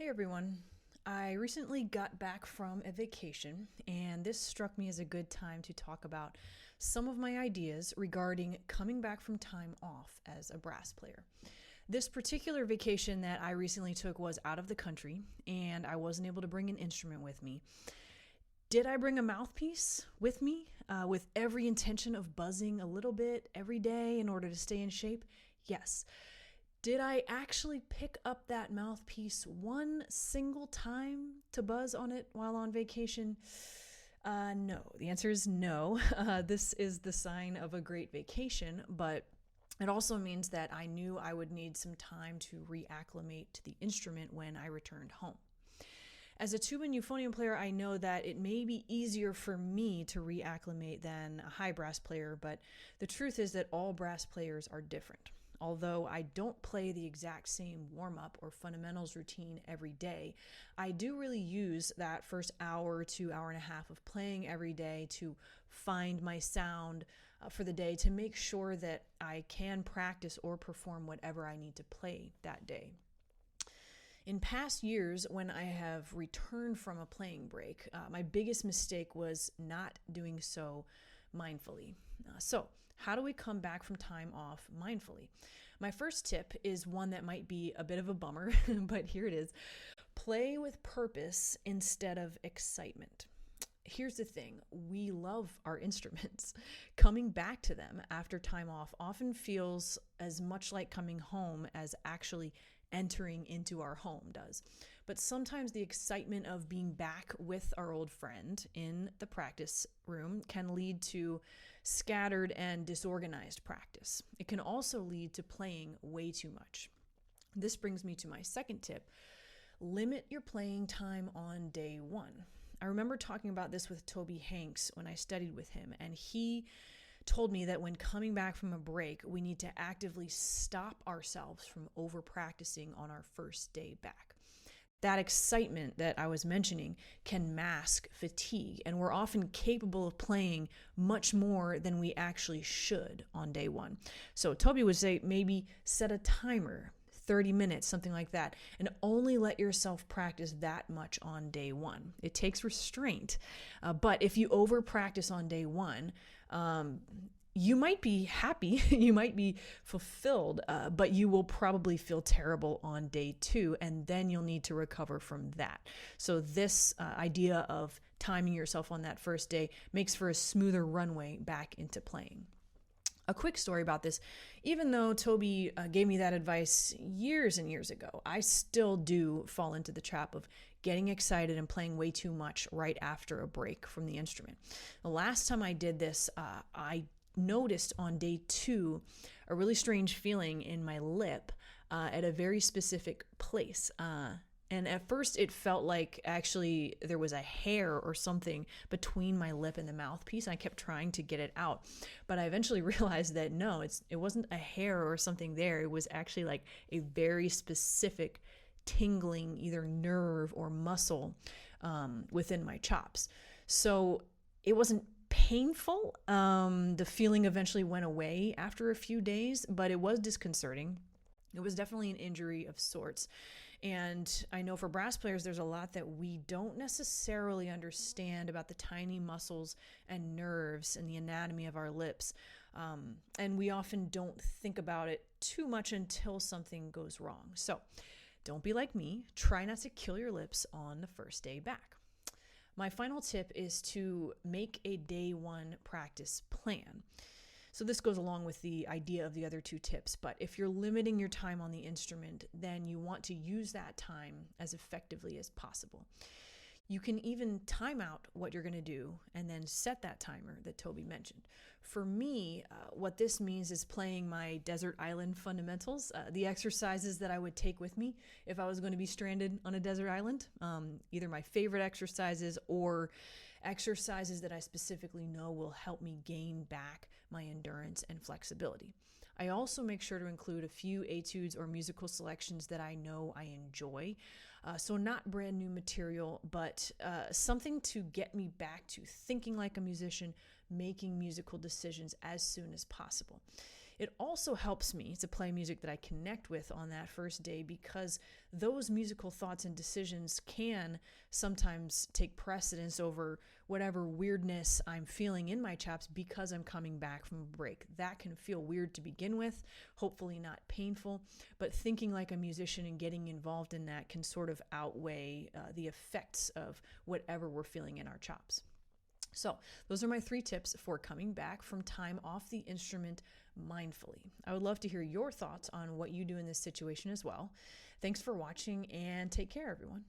Hey everyone. I recently got back from a vacation, and this struck me as a good time to talk about some of my ideas regarding coming back from time off as a brass player. This particular vacation that I recently took was out of the country, and I wasn't able to bring an instrument with me. Did I bring a mouthpiece with me with every intention of buzzing a little bit every day in order to stay in shape? Yes. Did I actually pick up that mouthpiece one single time to buzz on it while on vacation? No. The answer is no. This is the sign of a great vacation, but it also means that I knew I would need some time to reacclimate to the instrument when I returned home. As a tuba and euphonium player, I know that it may be easier for me to reacclimate than a high brass player, but the truth is that all brass players are different. Although I don't play the exact same warm-up or fundamentals routine every day, I do really use that first hour to hour and a half of playing every day to find my sound for the day, to make sure that I can practice or perform whatever I need to play that day. In past years, when I have returned from a playing break, my biggest mistake was not doing so mindfully. So, how do we come back from time off mindfully? My first tip is one that might be a bit of a bummer, but here it is. Play with purpose instead of excitement. Here's the thing, we love our instruments. Coming back to them after time off often feels as much like coming home as actually entering into our home does. But sometimes the excitement of being back with our old friend in the practice room can lead to scattered and disorganized practice. It can also lead to playing way too much. This brings me to my second tip. Limit your playing time on day one. I remember talking about this with Toby Hanks when I studied with him, and he told me that when coming back from a break, we need to actively stop ourselves from over practicing on our first day back. That excitement that I was mentioning can mask fatigue, and we're often capable of playing much more than we actually should on day one. So Toby would say maybe set a timer, 30 minutes, something like that, and only let yourself practice that much on day one. It takes restraint, but if you over practice on day one, you might be happy, you might be fulfilled, but you will probably feel terrible on day two, and then you'll need to recover from that. So this idea of timing yourself on that first day makes for a smoother runway back into playing. A quick story about this. Even though Toby gave me that advice years and years ago, I still do fall into the trap of getting excited and playing way too much right after a break from the instrument. The last time I did this, I noticed on day two a really strange feeling in my lip at a very specific place. And at first it felt like actually there was a hair or something between my lip and the mouthpiece. I kept trying to get it out. But I eventually realized that no, it wasn't a hair or something there. It was actually like a very specific tingling, either nerve or muscle within my chops. So it wasn't painful. The feeling eventually went away after a few days, but it was disconcerting. It was definitely an injury of sorts. And I know for brass players, there's a lot that we don't necessarily understand about the tiny muscles and nerves and the anatomy of our lips. And we often don't think about it too much until something goes wrong. So don't be like me. Try not to kill your lips on the first day back. My final tip is to make a day one practice plan. So this goes along with the idea of the other two tips, but if you're limiting your time on the instrument, then you want to use that time as effectively as possible. You can even time out what you're going to do and then set that timer that Toby mentioned. For me, what this means is playing my desert island fundamentals, the exercises that I would take with me if I was going to be stranded on a desert island, either my favorite exercises or exercises that I specifically know will help me gain back my endurance and flexibility. I also make sure to include a few etudes or musical selections that I know I enjoy. So not brand new material, but something to get me back to thinking like a musician, making musical decisions as soon as possible. It also helps me to play music that I connect with on that first day, because those musical thoughts and decisions can sometimes take precedence over whatever weirdness I'm feeling in my chops because I'm coming back from a break. That can feel weird to begin with, hopefully not painful, but thinking like a musician and getting involved in that can sort of outweigh the effects of whatever we're feeling in our chops. So, those are my 3 tips for coming back from time off the instrument mindfully. I would love to hear your thoughts on what you do in this situation as well. Thanks for watching, and take care, everyone.